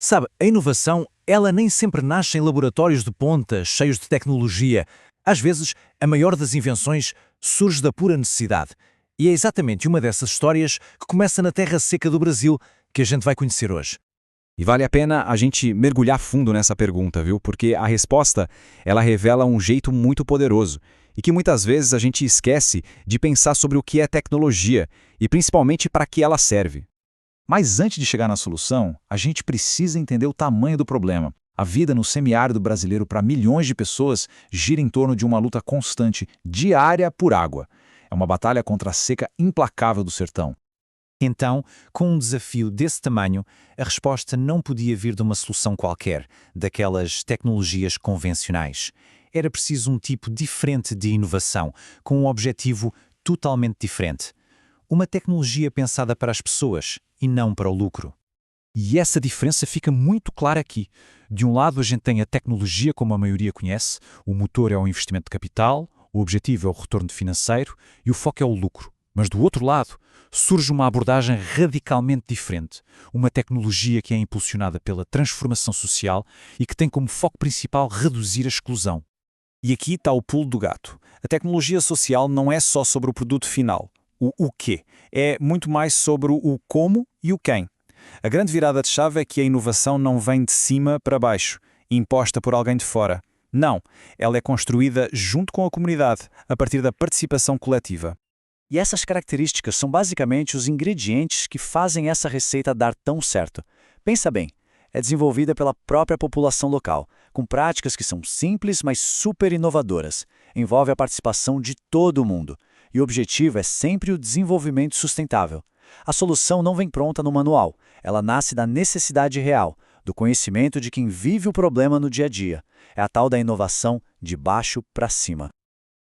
Sabe, a inovação, ela nem sempre nasce em laboratórios de ponta, cheios de tecnologia. Às vezes, a maior das invenções surge da pura necessidade. E é exatamente uma dessas histórias que começa na terra seca do Brasil que a gente vai conhecer hoje. E vale a pena a gente mergulhar fundo nessa pergunta, viu? Porque a resposta, ela revela um jeito muito poderoso e que muitas vezes a gente esquece de pensar sobre o que é tecnologia e principalmente para que ela serve. Mas antes de chegar na solução, a gente precisa entender o tamanho do problema. A vida no semiárido brasileiro para milhões de pessoas gira em torno de uma luta constante, diária por água. É uma batalha contra a seca implacável do sertão. Então, com um desafio desse tamanho, a resposta não podia vir de uma solução qualquer, daquelas tecnologias convencionais. Era preciso um tipo diferente de inovação, com um objetivo totalmente diferente. Uma tecnologia pensada para as pessoas e não para o lucro. E essa diferença fica muito clara aqui. De um lado, a gente tem a tecnologia como a maioria conhece, o motor é o investimento de capital, o objetivo é o retorno financeiro e o foco é o lucro. Mas do outro lado, surge uma abordagem radicalmente diferente. Uma tecnologia que é impulsionada pela transformação social e que tem como foco principal reduzir a exclusão. E aqui está o pulo do gato. A tecnologia social não é só sobre o produto final, o quê. É muito mais sobre o como e o quem. A grande virada de chave é que a inovação não vem de cima para baixo, imposta por alguém de fora. Não, ela é construída junto com a comunidade, a partir da participação coletiva. E essas características são basicamente os ingredientes que fazem essa receita dar tão certo. Pensa bem, é desenvolvida pela própria população local, com práticas que são simples, mas super inovadoras. Envolve a participação de todo mundo. E o objetivo é sempre o desenvolvimento sustentável. A solução não vem pronta no manual, ela nasce da necessidade real, do conhecimento de quem vive o problema no dia a dia. É a tal da inovação de baixo para cima.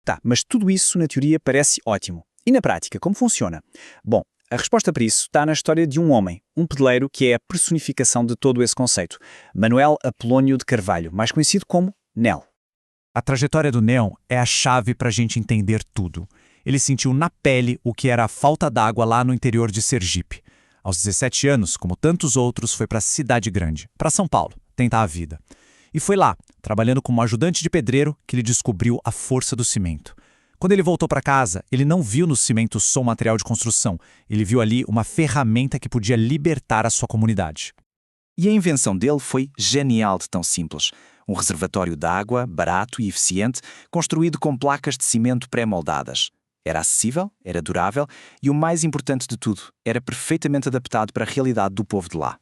Tá, mas tudo isso na teoria parece ótimo. E na prática, como funciona? Bom, a resposta para isso está na história de um homem, um pedreiro que é a personificação de todo esse conceito, Manuel Apolónio de Carvalho, mais conhecido como Nel. A trajetória do Neon é a chave para a gente entender tudo. Ele sentiu na pele o que era a falta d'água lá no interior de Sergipe. Aos 17 anos, como tantos outros, foi para a cidade grande, para São Paulo, tentar a vida. E foi lá, trabalhando como ajudante de pedreiro, que ele descobriu a força do cimento. Quando ele voltou para casa, ele não viu no cimento só um material de construção. Ele viu ali uma ferramenta que podia libertar a sua comunidade. E a invenção dele foi genial de tão simples. Um reservatório de água, barato e eficiente, construído com placas de cimento pré-moldadas. Era acessível, era durável e, o mais importante de tudo, era perfeitamente adaptado para a realidade do povo de lá.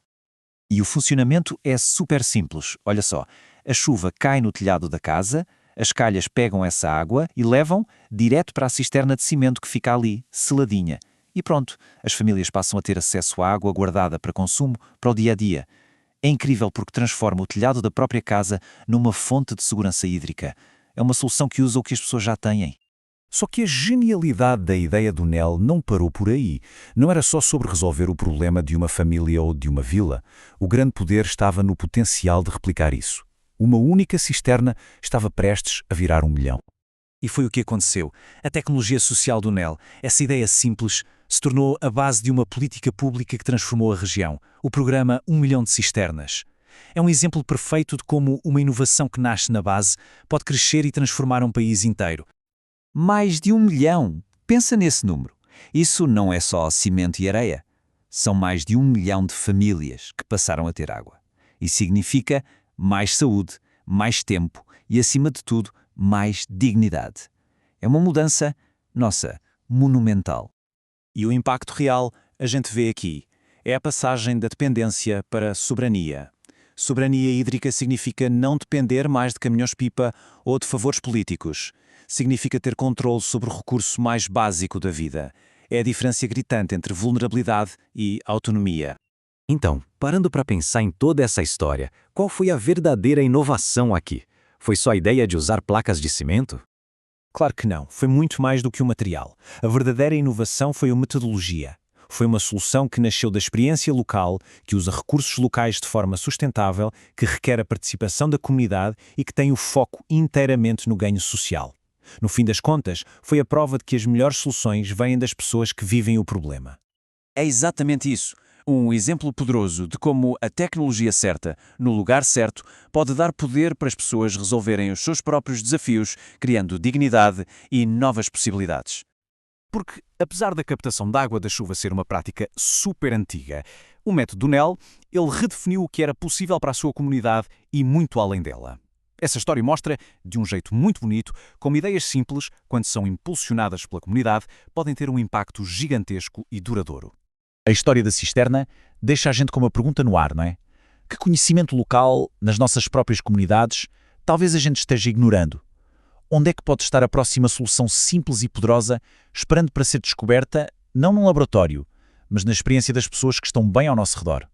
E o funcionamento é super simples. Olha só, a chuva cai no telhado da casa, as calhas pegam essa água e levam direto para a cisterna de cimento que fica ali, seladinha. E pronto, as famílias passam a ter acesso à água guardada para consumo para o dia-a-dia. É incrível porque transforma o telhado da própria casa numa fonte de segurança hídrica. É uma solução que usa o que as pessoas já têm. Só que a genialidade da ideia do Nel não parou por aí. Não era só sobre resolver o problema de uma família ou de uma vila. O grande poder estava no potencial de replicar isso. Uma única cisterna estava prestes a virar 1 milhão. E foi o que aconteceu. A tecnologia social do Nel, essa ideia simples, se tornou a base de uma política pública que transformou a região, o programa 1 milhão de cisternas. É um exemplo perfeito de como uma inovação que nasce na base pode crescer e transformar um país inteiro. Mais de 1 milhão. Pensa nesse número. Isso não é só cimento e areia. São mais de 1 milhão de famílias que passaram a ter água. Isso significa mais saúde, mais tempo e, acima de tudo, mais dignidade. É uma mudança, nossa, monumental. E o impacto real a gente vê aqui. É a passagem da dependência para a soberania. Soberania hídrica significa não depender mais de caminhões-pipa ou de favores políticos. Significa ter controle sobre o recurso mais básico da vida. É a diferença gritante entre vulnerabilidade e autonomia. Então, parando para pensar em toda essa história, qual foi a verdadeira inovação aqui? Foi só a ideia de usar placas de cimento? Claro que não, foi muito mais do que o material. A verdadeira inovação foi a metodologia. Foi uma solução que nasceu da experiência local, que usa recursos locais de forma sustentável, que requer a participação da comunidade e que tem o foco inteiramente no ganho social. No fim das contas, foi a prova de que as melhores soluções vêm das pessoas que vivem o problema. É exatamente isso. Um exemplo poderoso de como a tecnologia certa, no lugar certo, pode dar poder para as pessoas resolverem os seus próprios desafios, criando dignidade e novas possibilidades. Porque, apesar da captação de água da chuva ser uma prática super antiga, o método NEL, ele redefiniu o que era possível para a sua comunidade e muito além dela. Essa história mostra, de um jeito muito bonito, como ideias simples, quando são impulsionadas pela comunidade, podem ter um impacto gigantesco e duradouro. A história da cisterna deixa a gente com uma pergunta no ar, não é? Que conhecimento local, nas nossas próprias comunidades, talvez a gente esteja ignorando? Onde é que pode estar a próxima solução simples e poderosa, esperando para ser descoberta, não num laboratório, mas na experiência das pessoas que estão bem ao nosso redor?